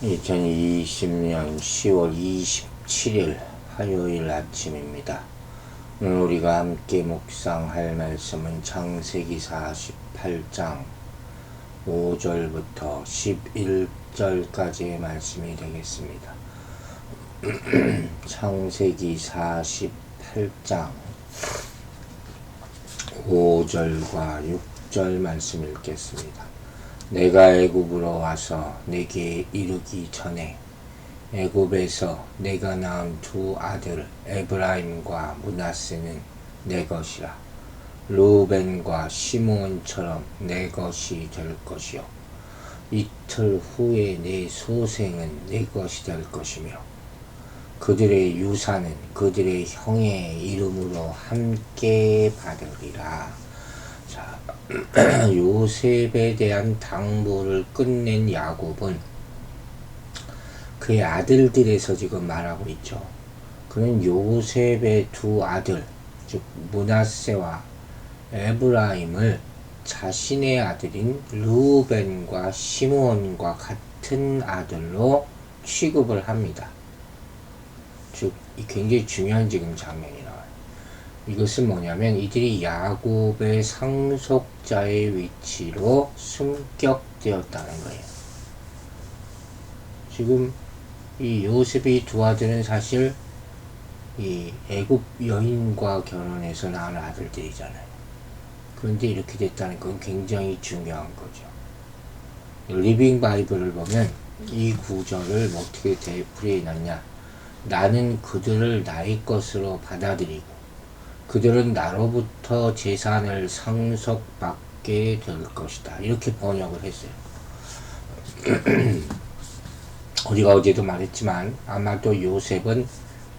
2020년 10월 27일 화요일 아침입니다. 오늘 우리가 함께 묵상할 말씀은 창세기 48장 5절부터 11절까지의 말씀이 되겠습니다. 창세기 48장 5절과 6절 말씀 읽겠습니다. 내가 애굽으로 와서 내게 이르기 전에 애굽에서 내가 낳은 두 아들 에브라임과 므낫세는 내 것이라. 르우벤과 시므온처럼 내 것이 될 것이요 이틀 후에 내 소생은 내 것이 될 것이며 그들의 유산은 그들의 형의 이름으로 함께 받으리라. 자, 요셉에 대한 당부를 끝낸 야곱은 그의 아들들에서 지금 말하고 있죠. 그는 요셉의 두 아들, 즉 므낫세와 에브라임을 자신의 아들인 르우벤과 시므온과 같은 아들로 취급을 합니다. 즉 굉장히 중요한 지금 장면이 나와요. 이것은 뭐냐면 이들이 야곱의 상속자의 위치로 승격되었다는 거예요. 지금 이 요셉의 두 아들은 사실 이 애굽 여인과 결혼해서 낳은 아들들이잖아요. 그런데 이렇게 됐다는 건 굉장히 중요한 거죠. 리빙 바이블을 보면 이 구절을 어떻게 되풀이해 놨냐. 나는 그들을 나의 것으로 받아들이고 그들은 나로부터 재산을 상속받게 될 것이다. 이렇게 번역을 했어요. 우리가 어제도 말했지만 아마도 요셉은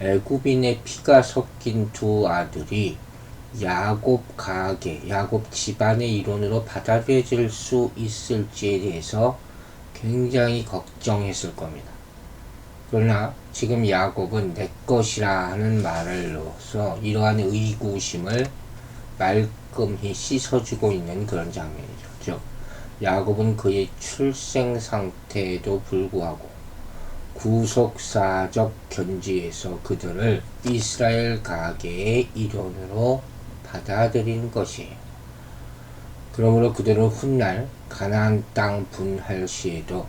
애굽인의 피가 섞인 두 아들이 야곱 가계, 야곱 집안의 일원으로 받아들여질 수 있을지에 대해서 굉장히 걱정했을 겁니다. 그러나 지금 야곱은 내 것이라 하는 말로써 이러한 의구심을 말끔히 씻어주고 있는 그런 장면이죠. 즉 야곱은 그의 출생 상태에도 불구하고 구속사적 견지에서 그들을 이스라엘 가계의 일원으로 받아들인 것이에요. 그러므로 그들은 훗날 가나안 땅 분할 시에도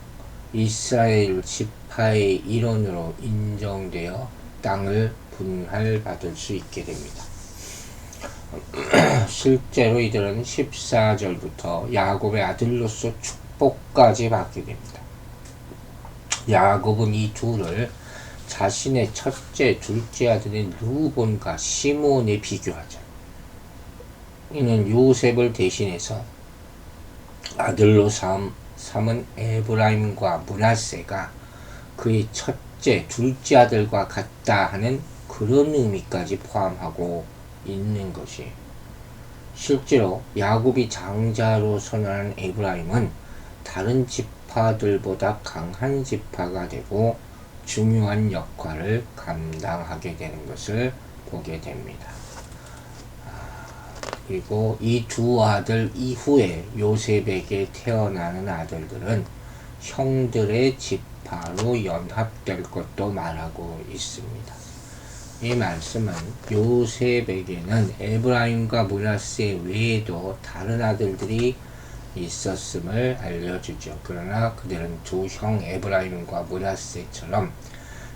이스라엘 지파의 일원으로 인정되어 땅을 분할받을 수 있게 됩니다. 실제로 이들은 14절부터 야곱의 아들로서 축복까지 받게 됩니다. 야곱은 이 둘을 자신의 첫째, 둘째 아들인 르우본과 시므온에 비교하죠. 이는 요셉을 대신해서 아들로 삼은 에브라임과 므낫세가 그의 첫째, 둘째 아들과 같다 하는 그런 의미까지 포함하고 있는 것이 실제로 야곱이 장자로 선언한 에브라임은 다른 지파들보다 강한 지파가 되고 중요한 역할을 감당하게 되는 것을 보게 됩니다. 그리고 이 두 아들 이후에 요셉에게 태어나는 아들들은 형들의 지파로 연합될 것도 말하고 있습니다. 이 말씀은 요셉에게는 에브라임과 므낫세 외에도 다른 아들들이 있었음을 알려주죠. 그러나 그들은 두 형 에브라임과 므낫세처럼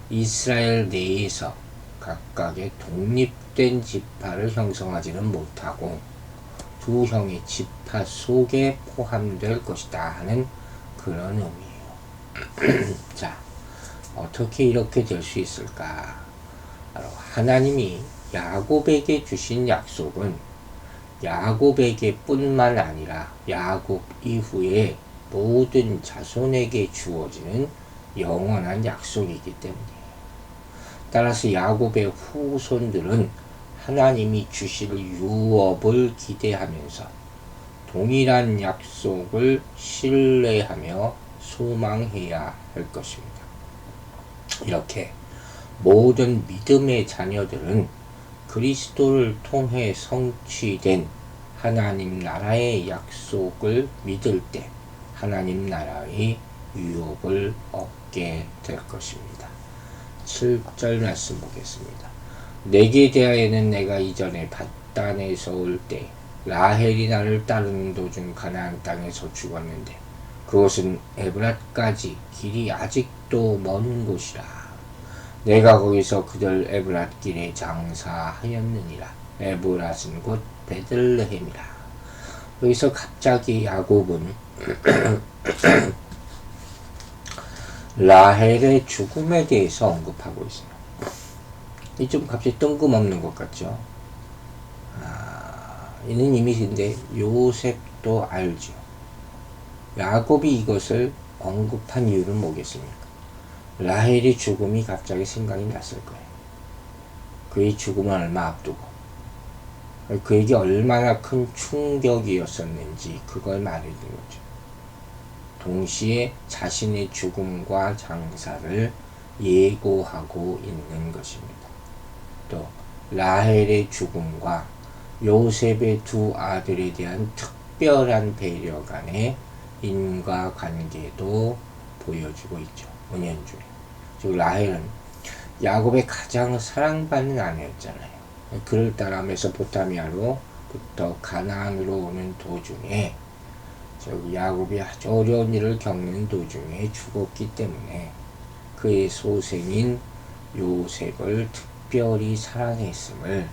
이스라엘 내에서 각각의 독립된 지파를 형성하지는 못하고 두 형의 지파 속에 포함될 것이다 하는 그런 의미예요. 자, 어떻게 이렇게 될 수 있을까? 바로 하나님이 야곱에게 주신 약속은 야곱에게 뿐만 아니라 야곱 이후에 모든 자손에게 주어지는 영원한 약속이기 때문이에요. 따라서 야곱의 후손들은 하나님이 주실 유업을 기대하면서 동일한 약속을 신뢰하며 소망해야 할 것입니다. 이렇게 모든 믿음의 자녀들은 그리스도를 통해 성취된 하나님 나라의 약속을 믿을 때 하나님 나라의 유업을 얻게 될 것입니다. 7절 말씀 보겠습니다. 내게 대하여는 내가 이전에 밧단에서 올 때 라헬이 나를 따르는 도중 가나안 땅에서 죽었는데 그곳은 에브랏까지 길이 아직도 먼 곳이라. 내가 거기서 그들 에브랏 길에 장사하였느니라. 에브랏은 곧 베들레헴이라. 여기서 갑자기 야곱은 라헬의 죽음에 대해서 언급하고 있어요. 이 좀 갑자기 뜬금없는 것 같죠? 이는 이미 근데 요셉도 알죠. 야곱이 이것을 언급한 이유는 뭐겠습니까? 라헬의 죽음이 갑자기 생각이 났을 거예요. 그의 죽음을 얼마 앞두고 그에게 얼마나 큰 충격이었었는지 그걸 말해준 거죠. 동시에 자신의 죽음과 장사를 예고하고 있는 것입니다. 또 라헬의 죽음과 요셉의 두 아들에 대한 특별한 배려 간의 인과관계도 보여주고 있죠. 은연중에. 즉 라헬은 야곱의 가장 사랑받는 아내였잖아요. 그를 따라 메소포타미아로부터 가나안으로 오는 도중에 야곱이 아주 어려운 일을 겪는 도중에 죽었기 때문에 그의 소생인 요셉을 특별히 사랑했음을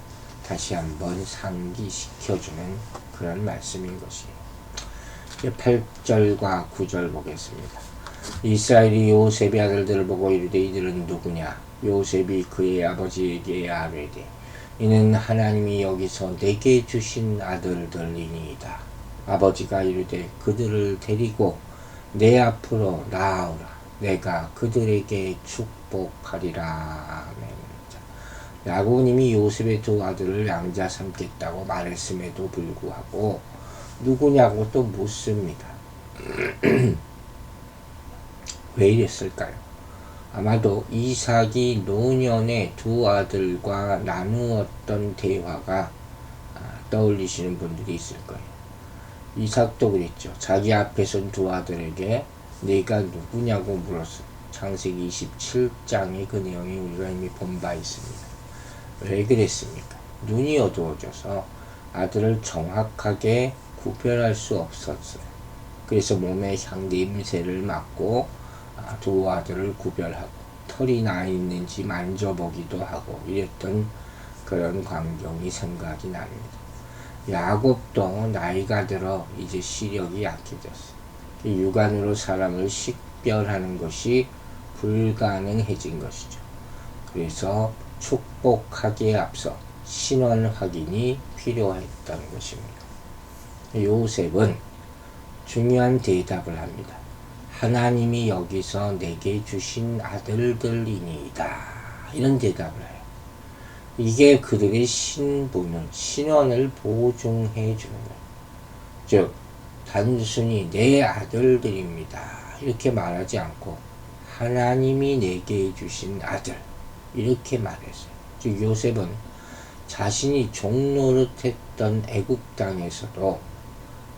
다시 한번 상기시켜주는 그런 말씀인 것이에요. 8절과 9절 보겠습니다. 이스라엘이 요셉의 아들들을 보고 이르되 이들은 누구냐? 요셉이 그의 아버지에게 아뢰되 이는 하나님이 여기서 내게 주신 아들들이니이다. 아버지가 이르되 그들을 데리고 내 앞으로 나아오라. 내가 그들에게 축복하리라. 아멘. 야곱은 이미 요셉의 두 아들을 양자 삼겠다고 말했음에도 불구하고 누구냐고 또 묻습니다. 왜 이랬을까요? 아마도 이삭이 노년에 두 아들과 나누었던 대화가 떠올리시는 분들이 있을 거예요. 이삭도 그랬죠. 자기 앞에 선 두 아들에게 네가 누구냐고 물었어요. 창세기 27장의 그 내용이 우리가 이미 본 바 있습니다. 왜 그랬습니까? 눈이 어두워져서 아들을 정확하게 구별할 수 없었어요. 그래서 몸에 향 냄새를 맡고 두 아들을 구별하고 털이 나 있는지 만져보기도 하고 이랬던 그런 광경이 생각이 납니다. 야곱도 나이가 들어 이제 시력이 약해졌어요. 육안으로 사람을 식별하는 것이 불가능해진 것이죠. 그래서 축복하기에 앞서 신원 확인이 필요했던 것입니다. 요셉은 중요한 대답을 합니다. 하나님이 여기서 내게 주신 아들들이니이다. 이런 대답을 해요. 이게 그들의 신원을 보증해 주는 거예요. 즉 단순히 내 아들들입니다. 이렇게 말하지 않고 하나님이 내게 주신 아들 이렇게 말했어요. 즉 요셉은 자신이 종노릇했던 애굽 땅에서도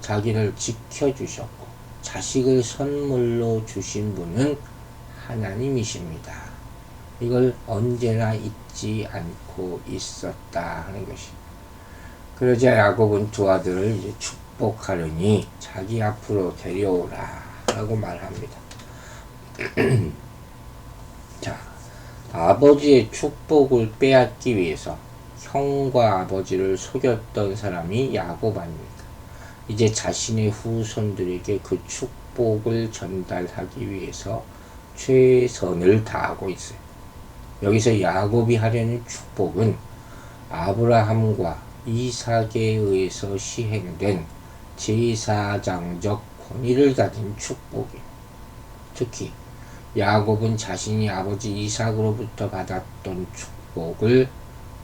자기를 지켜주셨고 자식을 선물로 주신 분은 하나님이십니다. 이걸 언제나 잊지 않고 있었다 하는 것이. 그러자 야곱은 두 아들을 이제 축복하려니 자기 앞으로 데려오라 라고 말합니다. 자, 아버지의 축복을 빼앗기 위해서 형과 아버지를 속였던 사람이 야곱 아닙니까? 이제 자신의 후손들에게 그 축복을 전달하기 위해서 최선을 다하고 있어요. 여기서 야곱이 하려는 축복은 아브라함과 이삭에 의해서 시행된 제사장적 권위를 가진 축복이에요. 특히 야곱은 자신이 아버지 이삭으로부터 받았던 축복을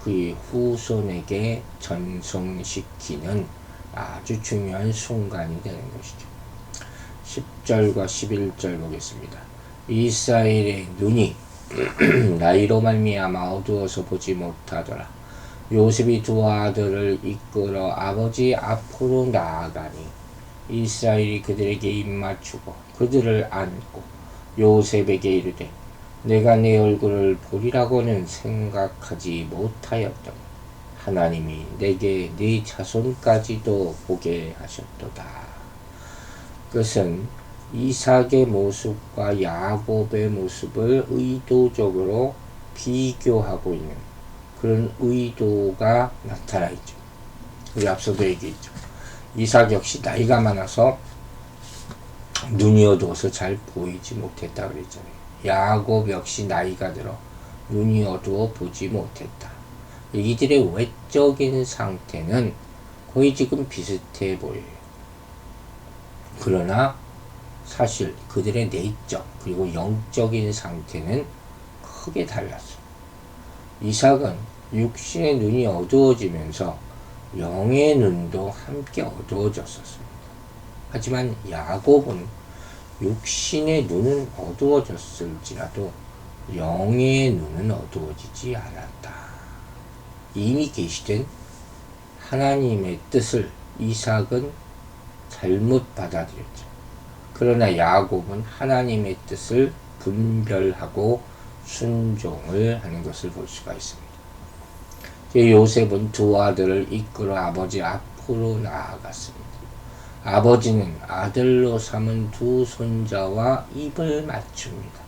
그의 후손에게 전송시키는 아주 중요한 순간이 되는 것이죠. 10절과 11절 보겠습니다. 이스라엘의 눈이 나이로 말미암아 어두워서 보지 못하더라. 요셉이 두 아들을 이끌어 아버지 앞으로 나아가니 이스라엘이 그들에게 입맞추고 그들을 안고 요셉에게 이르되 내가 내 얼굴을 보리라고는 생각하지 못하였더니 하나님이 내게 네 자손까지도 보게 하셨도다. 그것은 이삭의 모습과 야곱의 모습을 의도적으로 비교하고 있는 그런 의도가 나타나 있죠. 우리 앞서도 얘기했죠. 이삭 역시 나이가 많아서 눈이 어두워서 잘 보이지 못했다 그랬잖아요. 야곱 역시 나이가 들어 눈이 어두워 보지 못했다. 이들의 외적인 상태는 거의 지금 비슷해 보여요. 그러나 사실 그들의 내적 그리고 영적인 상태는 크게 달랐어. 이삭은 육신의 눈이 어두워지면서 영의 눈도 함께 어두워졌었습니다. 하지만 야곱은 육신의 눈은 어두워졌을지라도 영의 눈은 어두워지지 않았다. 이미 계시된 하나님의 뜻을 이삭은 잘못 받아들였죠. 그러나 야곱은 하나님의 뜻을 분별하고 순종을 하는 것을 볼 수가 있습니다. 요셉은 두 아들을 이끌어 아버지 앞으로 나아갔습니다. 아버지는 아들로 삼은 두 손자와 입을 맞춥니다.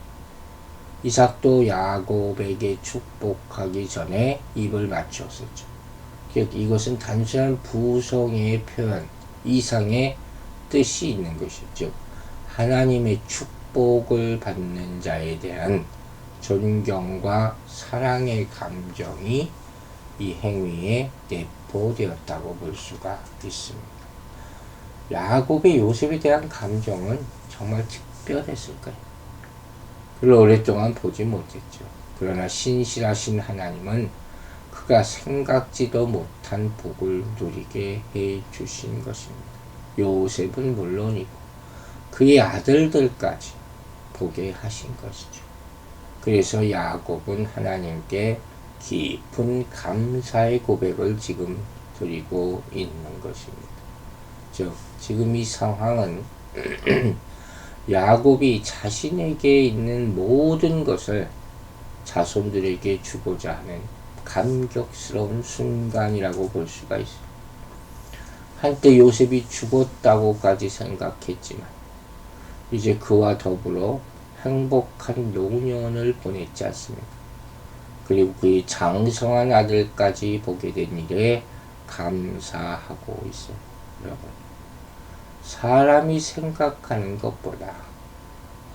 이삭도 야곱에게 축복하기 전에 입을 맞추었었죠. 이것은 단순한 부성애의 표현 이상의 뜻이 있는 것이죠. 하나님의 축복을 받는 자에 대한 존경과 사랑의 감정이 이 행위에 내포되었다고 볼 수가 있습니다. 야곱의 요셉에 대한 감정은 정말 특별했을까요? 별로 오랫동안 보지 못했죠. 그러나 신실하신 하나님은 그가 생각지도 못한 복을 누리게 해 주신 것입니다. 요셉은 물론이고 그의 아들들까지 보게 하신 것이죠. 그래서 야곱은 하나님께 깊은 감사의 고백을 지금 드리고 있는 것입니다. 즉 지금 이 상황은 야곱이 자신에게 있는 모든 것을 자손들에게 주고자 하는 감격스러운 순간이라고 볼 수가 있어요. 한때 요셉이 죽었다고까지 생각했지만 이제 그와 더불어 행복한 노년을 보냈지 않습니까? 그리고 그의 장성한 아들까지 보게 된 일에 감사하고 있어요. 여러분, 사람이 생각하는 것보다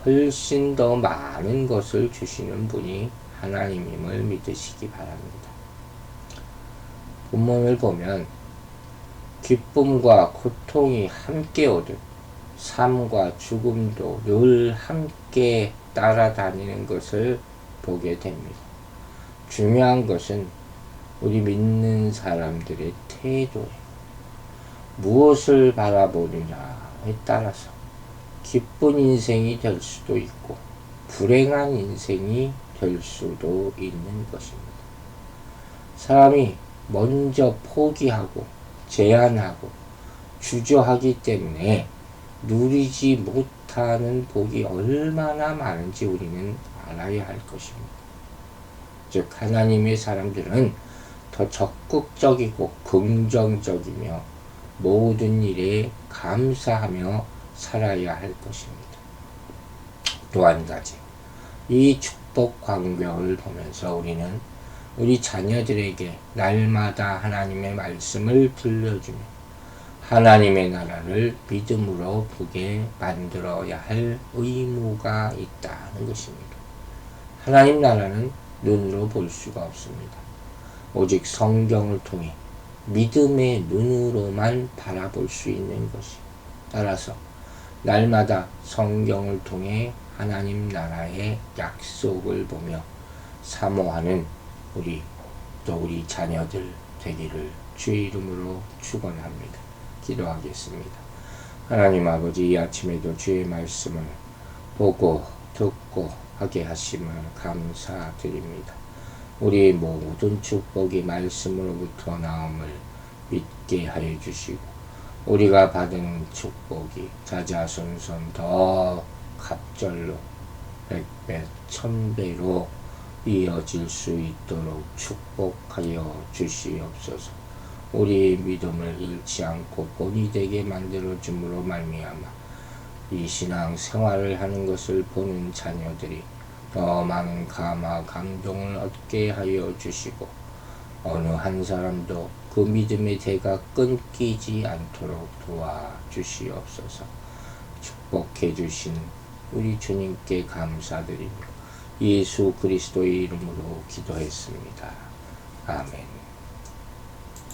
훨씬 더 많은 것을 주시는 분이 하나님임을 믿으시기 바랍니다. 본문을 보면 기쁨과 고통이 함께 오듯 삶과 죽음도 늘 함께 따라다니는 것을 보게 됩니다. 중요한 것은 우리 믿는 사람들의 태도예요. 무엇을 바라보느냐에 따라서 기쁜 인생이 될 수도 있고 불행한 인생이 될 수도 있는 것입니다. 사람이 먼저 포기하고 제한하고 주저하기 때문에 누리지 못하는 복이 얼마나 많은지 우리는 알아야 할 것입니다. 즉 하나님의 사람들은 더 적극적이고 긍정적이며 모든 일에 감사하며 살아야 할 것입니다. 또 한 가지, 이 축복 광경을 보면서 우리는 우리 자녀들에게 날마다 하나님의 말씀을 들려주며 하나님의 나라를 믿음으로 보게 만들어야 할 의무가 있다는 것입니다. 하나님 나라는 눈으로 볼 수가 없습니다. 오직 성경을 통해 믿음의 눈으로만 바라볼 수 있는 것이. 따라서 날마다 성경을 통해 하나님 나라의 약속을 보며 사모하는 우리 자녀들 되기를 주의 이름으로 축원합니다. 기도하겠습니다. 하나님 아버지, 이 아침에도 주의 말씀을 보고 듣고 하게 하심을 감사드립니다. 우리의 모든 축복이 말씀으로부터 나옴을 믿게 하여 주시고 우리가 받은 축복이 자자손손 더 갑절로 100배, 1000배로 이어질 수 있도록 축복하여 주시옵소서. 우리의 믿음을 잃지 않고 본이 되게 만들어 줌으로 말미암아 이 신앙 생활을 하는 것을 보는 자녀들이 더 많은 감화 감동을 얻게 하여 주시고 어느 한 사람도 그 믿음의 대가 끊기지 않도록 도와주시옵소서. 축복해 주신 우리 주님께 감사드리며 예수 그리스도의 이름으로 기도했습니다. 아멘.